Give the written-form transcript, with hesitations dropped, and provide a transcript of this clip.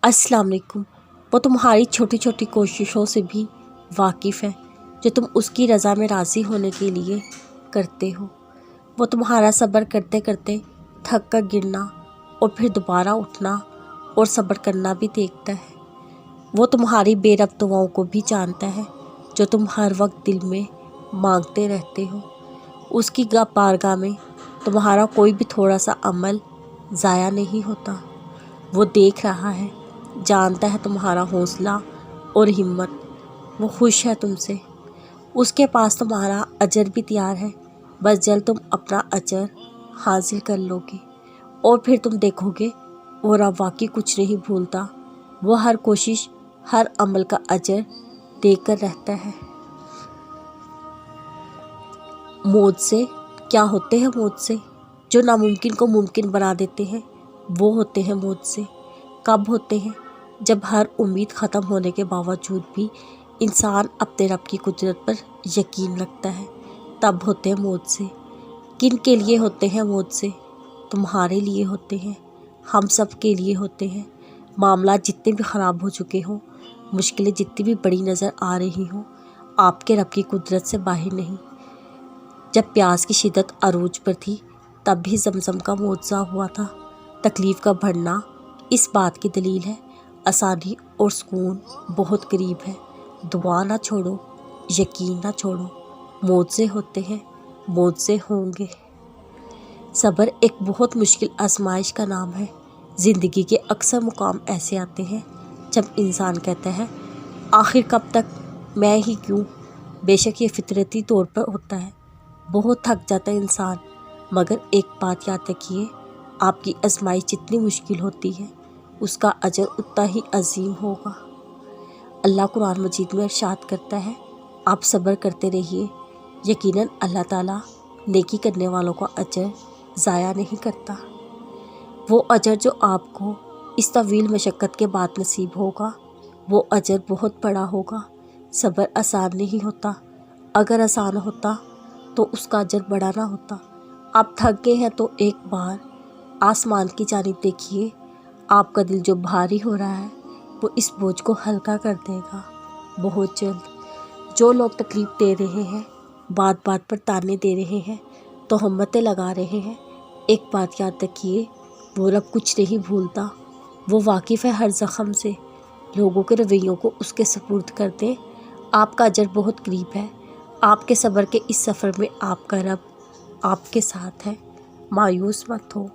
अस्सलाम वालेकुम। वो तुम्हारी छोटी छोटी कोशिशों से भी वाकिफ़ है जो तुम उसकी रज़ा में राज़ी होने के लिए करते हो। वो तुम्हारा सब्र करते करते थक कर गिरना और फिर दोबारा उठना और सब्र करना भी देखता है। वो तुम्हारी बेरब दुआओं को भी जानता है जो तुम हर वक्त दिल में मांगते रहते हो। उसकी बारगाह में तुम्हारा कोई भी थोड़ा सा अमल ज़ाया नहीं होता। वो देख रहा है, जानता है तुम्हारा हौसला और हिम्मत। वो खुश है तुमसे। उसके पास तुम्हारा अजर भी तैयार है। बस जल्द तुम अपना अजर हासिल कर लोगे और फिर तुम देखोगे वो रब वाकई कुछ नहीं भूलता। वो हर कोशिश, हर अमल का अजर देकर रहता है। मौत से क्या होते हैं? मौत से जो नामुमकिन को मुमकिन बना देते हैं वो होते हैं मौत से। कब होते हैं? जब हर उम्मीद ख़त्म होने के बावजूद भी इंसान अपने रब की कुदरत पर यकीन रखता है, तब होते हैं मौत से। किन के लिए होते हैं मौत से? तुम्हारे लिए होते हैं, हम सब के लिए होते हैं। मामला जितने भी ख़राब हो चुके हों, मुश्किलें जितनी भी बड़ी नज़र आ रही हों, आपके रब की कुदरत से बाहर नहीं। जब प्यास की शिद्दत अरूज पर थी तब भी ज़मज़म का मुआवजा हुआ था। तकलीफ़ का बढ़ना इस बात की दलील है, आसानी और सुकून बहुत करीब है। दुआ ना छोड़ो, यकीन ना छोड़ो। मौत से होते हैं, मौत से होंगे। सब्र एक बहुत मुश्किल आजमाइश का नाम है। ज़िंदगी के अक्सर मुकाम ऐसे आते हैं जब इंसान कहता है आखिर कब तक, मैं ही क्यों। बेशक ये फितरती तौर पर होता है, बहुत थक जाता है इंसान, मगर एक बात याद रखिए, आपकी आजमाइश जितनी मुश्किल होती है उसका अजर उतना ही अजीम होगा। अल्लाह कुरान मजीद में इरशाद करता है, आप सब्र करते रहिए, यकीनन अल्लाह ताला नेकी करने वालों का अजर ज़ाया नहीं करता। वो अजर जो आपको इस तवील मशक्क़त के बाद नसीब होगा वो अजर बहुत बड़ा होगा। सब्र आसान नहीं होता, अगर आसान होता तो उसका अजर बड़ा ना होता। आप थक गए हैं तो एक बार आसमान की जानिब देखिए, आपका दिल जो भारी हो रहा है वो इस बोझ को हल्का कर देगा बहुत जल्द। जो लोग तकलीफ़ दे रहे हैं, बात बात पर ताने दे रहे हैं, तोहमतें लगा रहे हैं, एक बात याद रखिए, वो रब कुछ नहीं भूलता। वो वाकिफ़ है हर ज़ख्म से। लोगों के रवैयों को उसके सुपुर्द कर दें, आपका अजर बहुत करीब है। आपके सब्र के इस सफ़र में आपका रब आपके साथ है। मायूस मत हो।